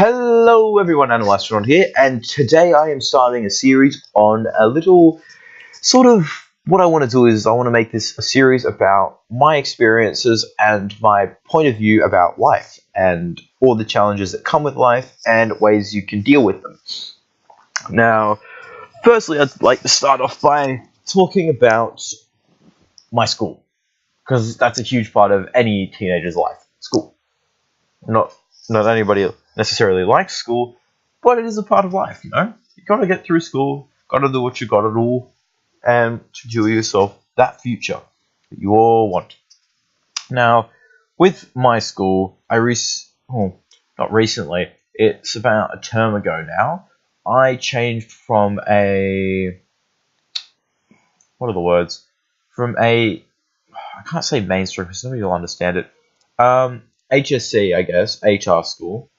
Hello everyone, animalastronaut here, and today I am starting a series on a little sort of what I want to do is I want to make this a series about my experiences and my point of view about life and all the challenges that come with life and ways you can deal with them. Now, firstly, I'd like to start off by talking about my school, because that's a huge part of any teenager's life. School. Not anybody necessarily likes school, but it is a part of life, you know? You gotta get through school, gotta do what you gotta do, and secure yourself that future that you all want. Now, with my school, not recently, it's about a term ago now, I changed from I can't say mainstream because nobody will understand it, HSC, I guess, HR school,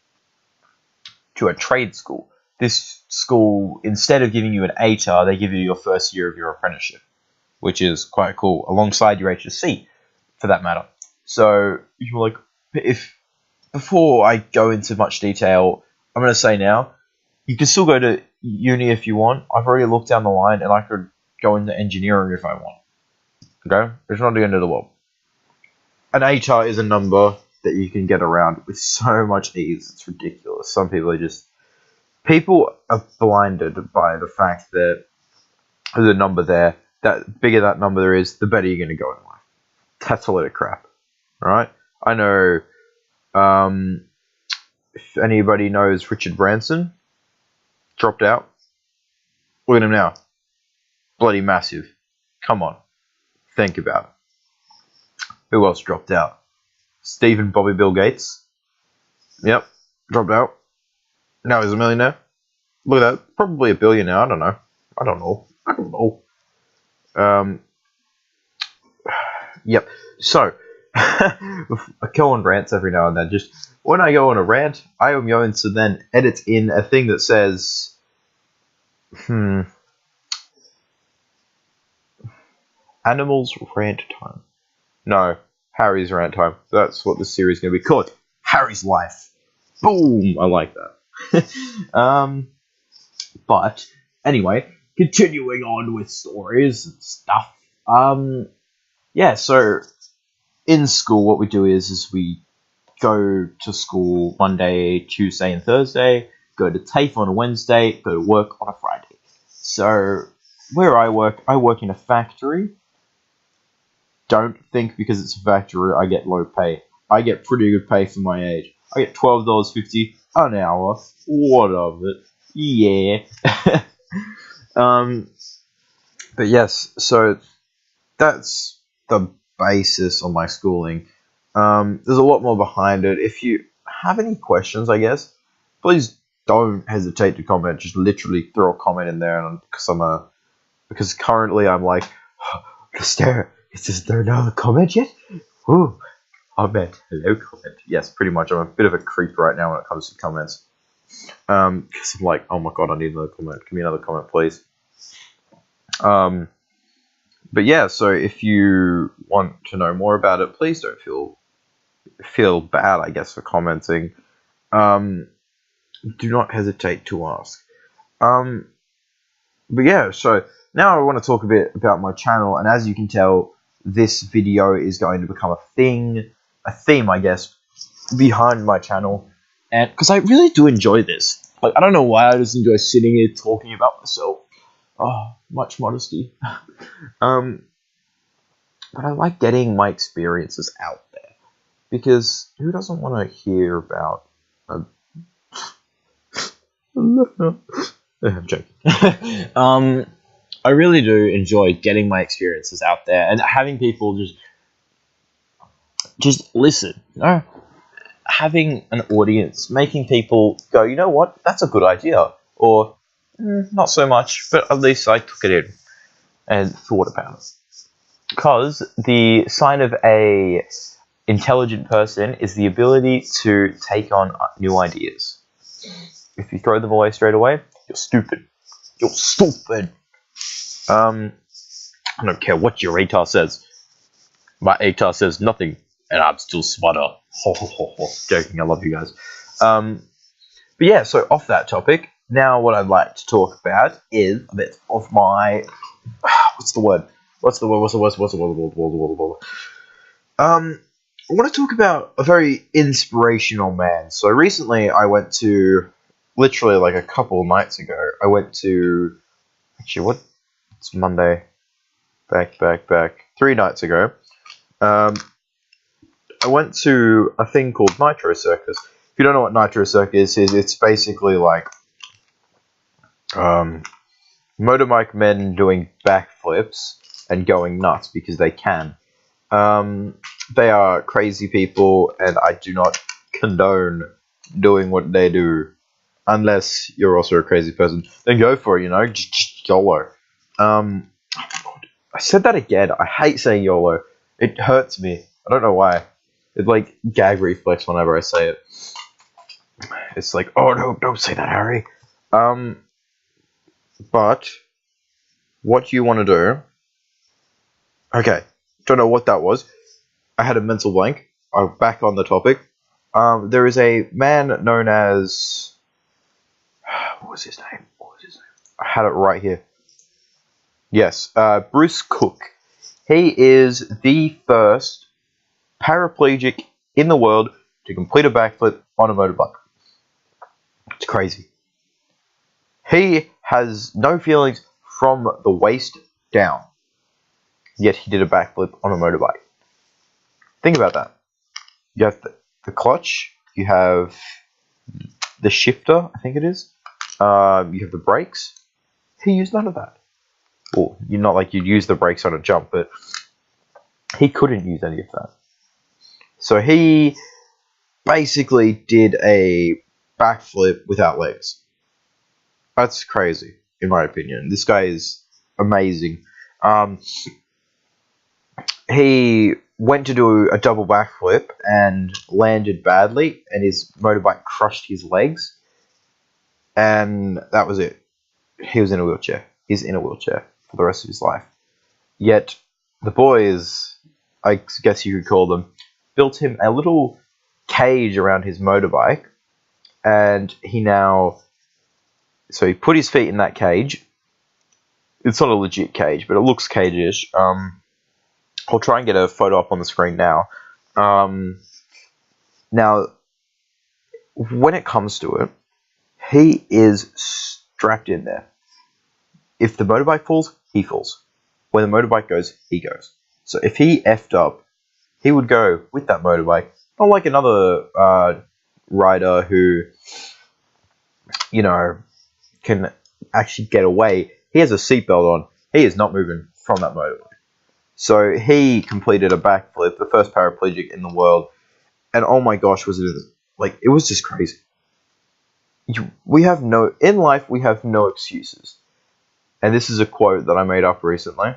to a trade school. This school, instead of giving you an HR, they give you your first year of your apprenticeship, which is quite cool, alongside your HSC, for that matter. So, you're like, before I go into much detail, I'm going to say now, you can still go to uni if you want. I've already looked down the line, and I could go into engineering if I want. Okay? It's not the end of the world. An HR is a number that you can get around with so much ease. It's ridiculous. Some people are blinded by the fact that there's a number there. That bigger that number is, the better you're going to go in life. That's a load of crap. Alright? I know, if anybody knows Richard Branson, dropped out. Look at him now. Bloody massive. Come on. Think about it. Who else dropped out? Stephen Bobby Bill Gates. Yep, dropped out. Now he's a millionaire. Look at that. Probably a billionaire. I don't know. Yep. So, I go on rants every now and then. Just when I go on a rant, I am going to then edit in a thing that says, Animals rant time. No, Harry's rant time. That's what this series is going to be called. Harry's life. Boom! I like that. But anyway, continuing on with stories and stuff. Yeah. So in school, what we do is we go to school Monday, Tuesday, and Thursday. Go to TAFE on a Wednesday. Go to work on a Friday. So where I work in a factory. Don't think because it's a factory I get low pay. I get pretty good pay for my age. I get $12.50 an hour. What of it? Yeah. But yes, so that's the basis of my schooling. There's a lot more behind it. If you have any questions, I guess, please don't hesitate to comment. Just literally throw a comment in there, and because currently I'm like, is there another comment yet? Ooh, comment. Hello, comment. Yes, pretty much. I'm a bit of a creep right now when it comes to comments. Because I'm like, oh my god, I need another comment. Give me another comment, please. But yeah, so if you want to know more about it, please don't feel bad, I guess, for commenting. Do not hesitate to ask. But yeah, so now I want to talk a bit about my channel, and as you can tell, this video is going to become a theme, I guess, behind my channel, and because I really do enjoy this. Like, I don't know why, I just enjoy sitting here talking about myself. Oh, much modesty. But I like getting my experiences out there, because who doesn't want to hear about I'm joking. I really do enjoy getting my experiences out there and having people just listen, you know? Having an audience, making people go, you know what, that's a good idea, or not so much, but at least I took it in and thought about it. Because the sign of a intelligent person is the ability to take on new ideas. If you throw them away straight away, you're stupid. You're stupid. I don't care what your ATAR says. My ATAR says nothing, and I'm still smarter. Joking, I love you guys. But yeah, so off that topic, now what I'd like to talk about is a bit of my what's the word? What's the word? I want to talk about a very inspirational man. So recently, I went to literally like a couple of nights ago. I went to actually what? It's Monday. Back. 3 nights ago. I went to a thing called Nitro Circus. If you don't know what Nitro Circus is, it's basically like motorbike men doing backflips and going nuts because they can. They are crazy people, and I do not condone doing what they do. Unless you're also a crazy person, then go for it, just YOLO. I said that again. I hate saying YOLO. It hurts me. I don't know why. It's like gag reflex whenever I say it. It's like, oh no, don't say that, Harry. But what you want to do? Okay, don't know what that was. I had a mental blank. I'm back on the topic. There is a man known as what was his name? I had it right here. Yes, Bruce Cook. He is the first paraplegic in the world to complete a backflip on a motorbike. It's crazy. He has no feelings from the waist down, yet he did a backflip on a motorbike. Think about that. You have the clutch, you have the shifter, I think it is, you have the brakes. He used none of that. Well, you're not like you'd use the brakes on a jump, but he couldn't use any of that. So he basically did a backflip without legs. That's crazy, in my opinion. This guy is amazing. He went to do a double backflip and landed badly, and his motorbike crushed his legs, and that was it. He was in a wheelchair. He's in a wheelchair for the rest of his life. Yet the boys, I guess you could call them, built him a little cage around his motorbike, and so he put his feet in that cage. It's not a legit cage, but it looks cage-ish. I'll try and get a photo up on the screen now. Now, when it comes to it, he is strapped in there. If the motorbike falls, he falls. When the motorbike goes, he goes. So if he effed up, he would go with that motorbike. Not like another rider who, can actually get away. He has a seatbelt on. He is not moving from that motorbike. So he completed a backflip, the first paraplegic in the world, and oh my gosh, it was just crazy. In life we have no excuses. And this is a quote that I made up recently.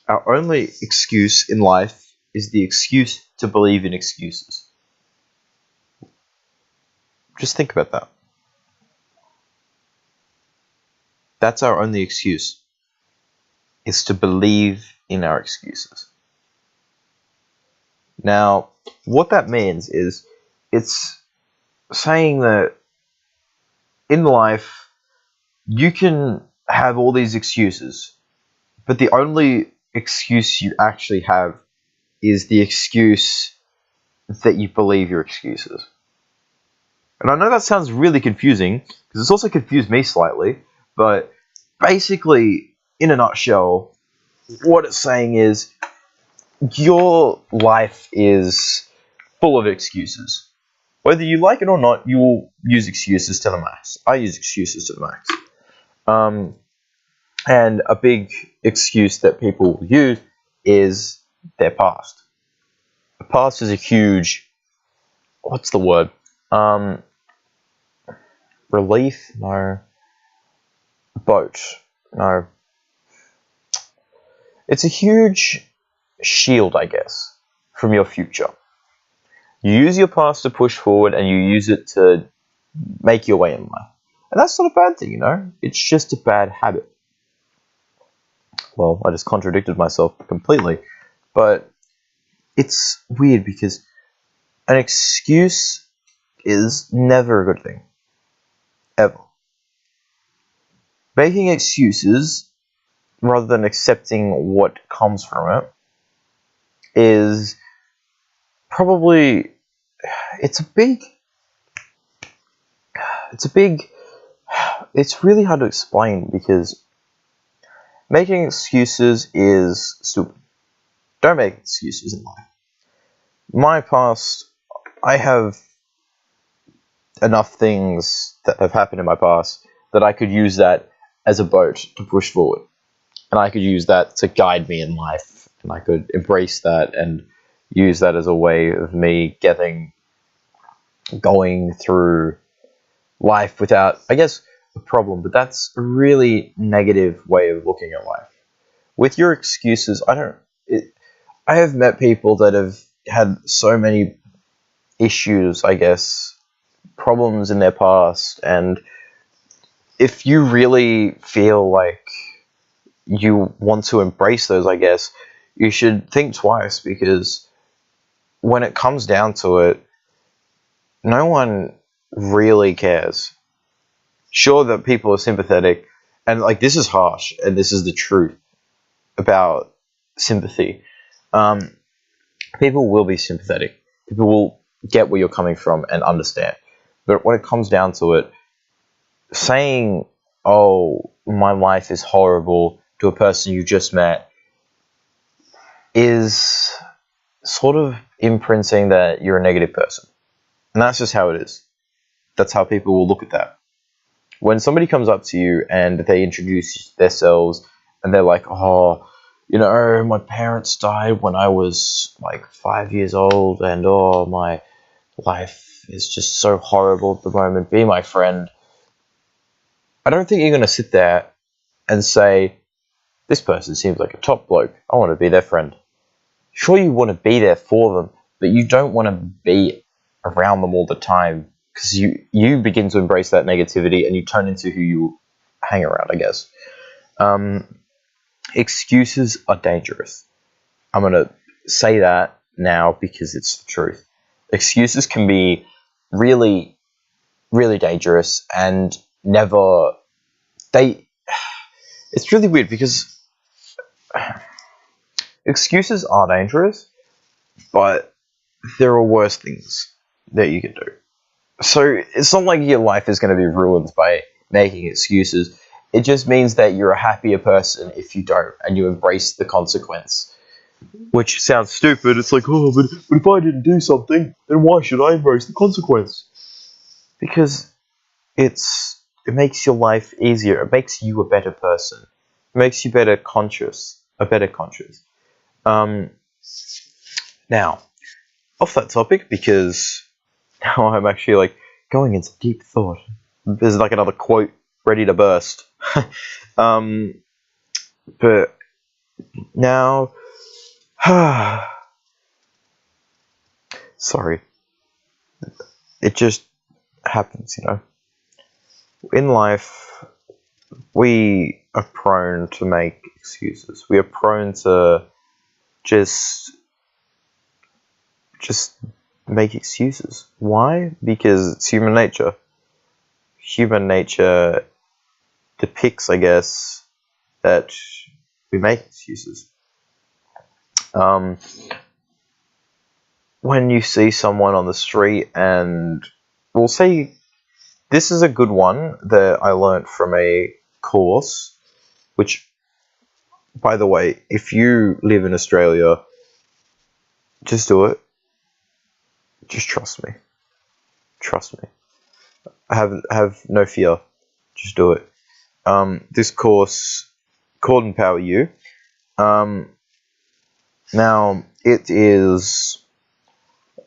Our only excuse in life is the excuse to believe in excuses. Just think about that. That's our only excuse, is to believe in our excuses. Now, what that means is it's saying that in life you can have all these excuses, but the only excuse you actually have is the excuse that you believe your excuses. And I know that sounds really confusing, because it's also confused me slightly, but basically, in a nutshell, what it's saying is your life is full of excuses. Whether you like it or not, you will use excuses to the max. I use excuses to the max. And a big excuse that people use is their past. The past is a huge, what's the word? Relief? No. Boat? No. It's a huge shield, I guess, from your future. You use your past to push forward, and you use it to make your way in life. And that's not a bad thing, It's just a bad habit. Well, I just contradicted myself completely. But it's weird because an excuse is never a good thing. ever. Making excuses rather than accepting what comes from it is probably it's really hard to explain because making excuses is stupid. Don't make excuses in life. My past, I have enough things that have happened in my past that I could use that as a boat to push forward. And I could use that to guide me in life. And I could embrace that and use that as a way of me going through life without, I guess, a problem. But that's a really negative way of looking at life. With your excuses, I have met people that have had so many issues, I guess, problems in their past, and if you really feel like you want to embrace those, I guess, you should think twice, because when it comes down to it, no one really cares. Sure that people are sympathetic, and like this is harsh, and this is the truth about sympathy. People will be sympathetic. People will get where you're coming from and understand. But when it comes down to it, saying, "Oh, my life is horrible," to a person you just met is sort of imprinting that you're a negative person. And that's just how it is. That's how people will look at that. When somebody comes up to you and they introduce themselves and they're like, "Oh, my parents died when I was like 5 years old, and oh, my life is just so horrible at the moment. Be my friend." I don't think you're going to sit there and say, "This person seems like a top bloke. I want to be their friend." Sure, you want to be there for them, but you don't want to be around them all the time, because you begin to embrace that negativity and you turn into who you hang around, I guess. Excuses are dangerous. I'm going to say that now because it's the truth. Excuses can be really, really dangerous, and it's really weird because excuses are dangerous, but there are worse things that you can do. So it's not like your life is going to be ruined by making excuses. It just means that you're a happier person if you don't, and you embrace the consequence. Which sounds stupid. It's like, "Oh, but if I didn't do something, then why should I embrace the consequence?" Because it makes your life easier. It makes you a better person. It makes you a better conscious. Now, off that topic, because now I'm actually like going into deep thought. There's like another quote ready to burst. But now, sorry, it just happens, In life, we are prone to make excuses. We are prone to just make excuses. Why? Because it's human nature. Human nature depicts, I guess, that we make excuses. When you see someone on the street, and we'll say, this is a good one that I learnt from a course, which, by the way, if you live in Australia, just do it. Just trust me. Trust me. Have no fear. Just do it. This course called Empower You. Now, it is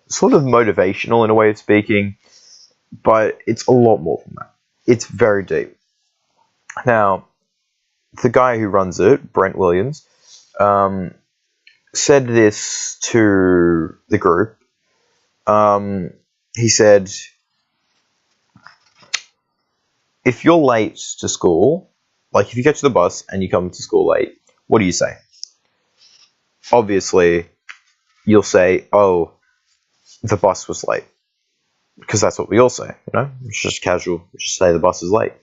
sort of motivational in a way of speaking, but it's a lot more than that. It's very deep. Now, the guy who runs it, Brent Williams, said this to the group. He said, if you're late to school, like if you catch the bus and you come to school late, what do you say? Obviously, you'll say, "Oh, the bus was late." because that's what we all say, you know? It's just casual. We just say the bus is late.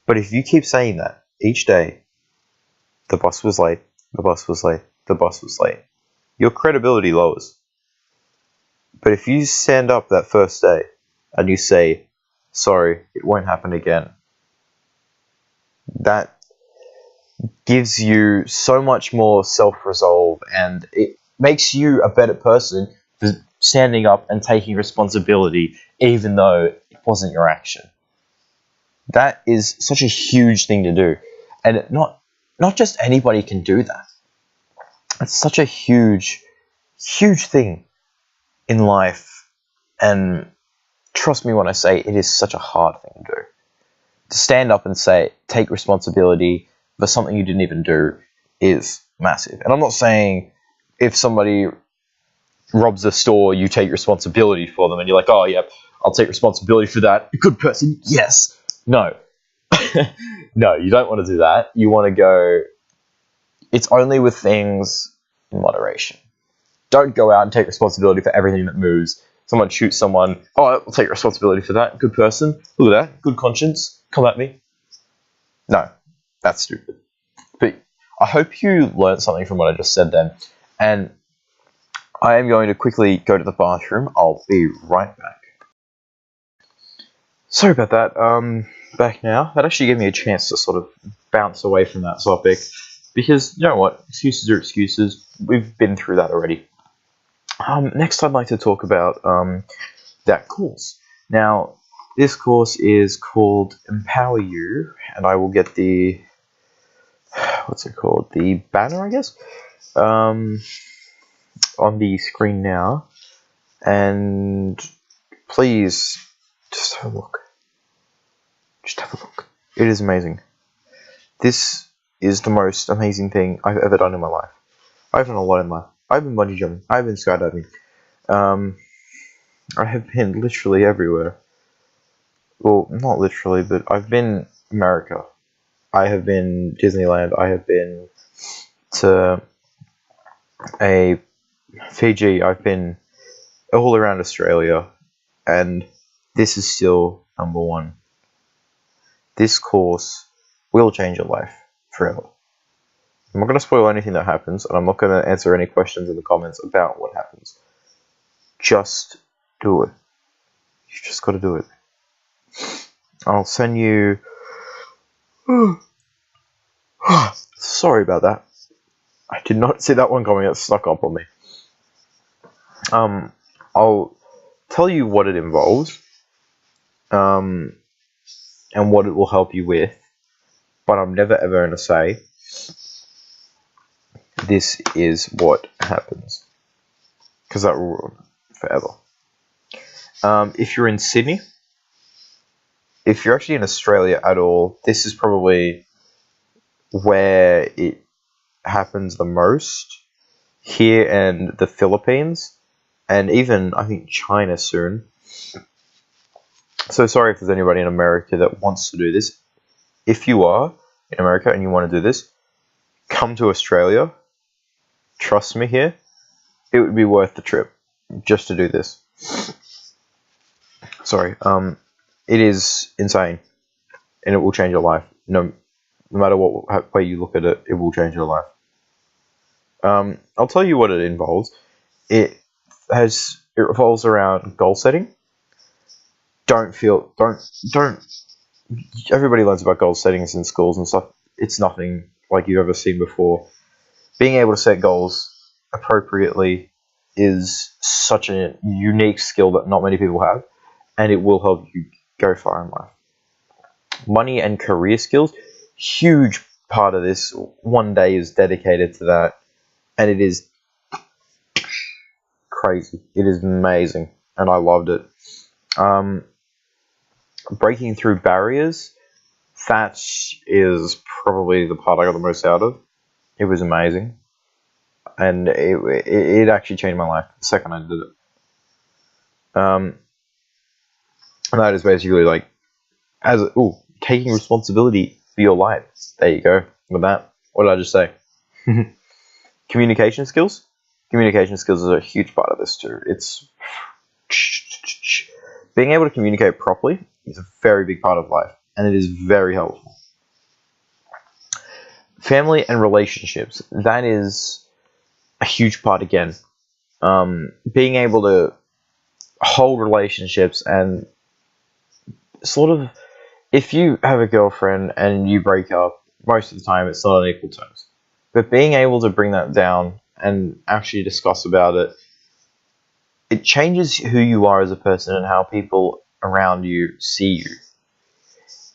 But if you keep saying that each day, the bus was late, the bus was late, the bus was late, your credibility lowers. But if you stand up that first day and you say, sorry, it won't happen again, that gives you so much more self-resolve, and it makes you a better person for standing up and taking responsibility even though it wasn't your action. That is such a huge thing to do, and not just anybody can do that. It's such a huge thing in life, and trust me when I say it is such a hard thing to do. To stand up and say, take responsibility for something you didn't even do is massive. And I'm not saying if somebody robs a store, you take responsibility for them and you're like, oh, yeah, I'll take responsibility for that. A good person, yes. No. No, you don't want to do that. You want to go, it's only with things in moderation. Don't go out and take responsibility for everything that moves. Someone shoots someone, oh, I'll take responsibility for that. Good person. Look at that. Good conscience. Come at me. No, that's stupid. But I hope you learned something from what I just said then. And I am going to quickly go to the bathroom. I'll be right back. Sorry about that. Back now. That actually gave me a chance to sort of bounce away from that topic. Because, you know what? Excuses are excuses. We've been through that already. Next, I'd like to talk about that course. Now, this course is called Empower You, and I will get the, what's it called? The banner, I guess, on the screen now. And please, just have a look. Just have a look. It is amazing. This is the most amazing thing I've ever done in my life. I've done a lot in life. I've been bungee jumping. I've been skydiving. I have been literally everywhere. Well, not literally, but I've been America. I have been Disneyland. I have been to a Fiji. I've been all around Australia, and this is still number one. This course will change your life forever. I'm not going to spoil anything that happens, and I'm not going to answer any questions in the comments about what happens. Just do it. You just got to do it. I'll send you... Sorry about that. I did not see that one coming. It snuck up on me. I'll tell you what it involves, and what it will help you with, but I'm never ever going to say this is what happens, because that will ruin it forever. If you're in Sydney, if you're actually in Australia at all, this is probably where it happens the most. Here and the Philippines, and even I think China soon. So sorry if there's anybody in America that wants to do this. If you are in America and you want to do this, come to Australia. Trust me here, it would be worth the trip just to do this. Sorry, it is insane, and it will change your life. No matter what way you look at it, it will change your life. I'll tell you what it involves. It revolves around goal setting. Don't. Everybody learns about goal settings in schools and stuff. It's nothing like you've ever seen before. Being able to set goals appropriately is such a unique skill that not many people have, and it will help you go far in life. Money and career skills, huge part of this. One day is dedicated to that, and it is crazy. It is amazing, and I loved it. Breaking through barriers, that is probably the part I got the most out of. It was amazing, and it actually changed my life the second I did it. And that is basically like taking responsibility for your life. There you go with that. What did I just say? Communication skills. Communication skills is a huge part of this too. It's being able to communicate properly is a very big part of life, and it is very helpful. Family and relationships, that is a huge part again. Being able to hold relationships and sort of, if you have a girlfriend and you break up, most of the time it's not on equal terms. But being able to bring that down and actually discuss about it, it changes who you are as a person and how people around you see you,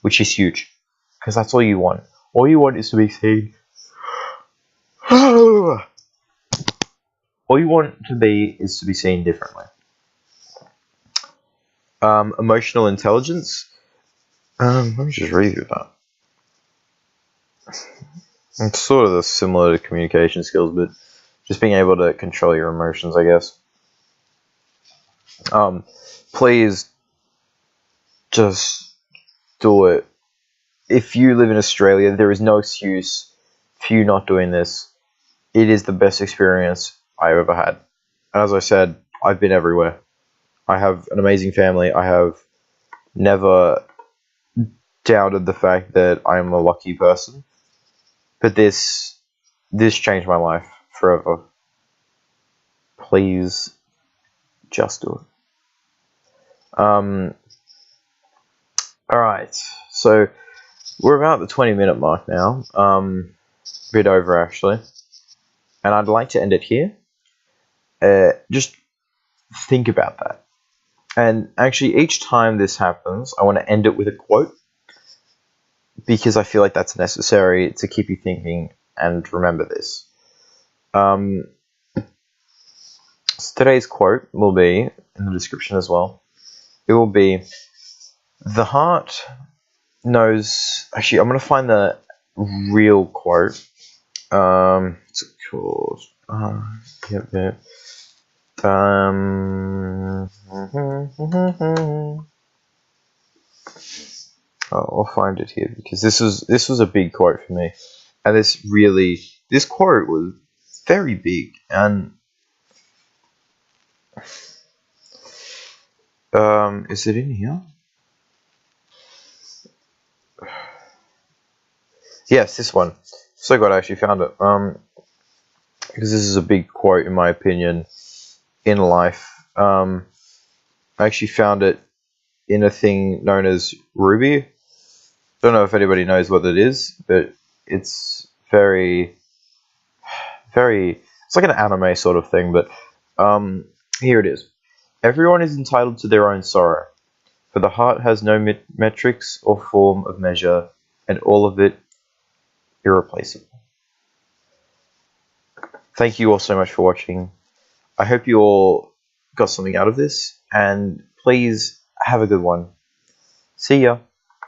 which is huge, because that's all you want. All you want is to be seen. All you want to be is to be seen differently. Emotional intelligence. Let me just read through that. It's sort of similar to communication skills, but just being able to control your emotions, I guess. Please just do it. If you live in Australia, there is no excuse for you not doing this. It is the best experience I've ever had. And as I said, I've been everywhere. I have an amazing family. I have never doubted the fact that I'm a lucky person. But this changed my life forever. Please just do it. Alright, so we're about the 20-minute mark now. Bit over actually. And I'd like to end it here. Just think about that. And actually, each time this happens, I want to end it with a quote, because I feel like that's necessary to keep you thinking and remember this. So today's quote will be in the description as well. It will be, the heart knows... Actually, I'm going to find the real quote. It's called... Yep. I'll find it here, because this was a big quote for me, and this quote was very big, and is it in here? Yes, this one. So glad I actually found it. Because this is a big quote in my opinion in life. I actually found it in a thing known as Ruby. Don't know if anybody knows what it is, but it's very, it's like an anime sort of thing, but here it is. Everyone is entitled to their own sorrow, for the heart has no metrics or form of measure, and all of it irreplaceable. Thank you all so much for watching. I hope you all got something out of this, and please have a good one. See ya.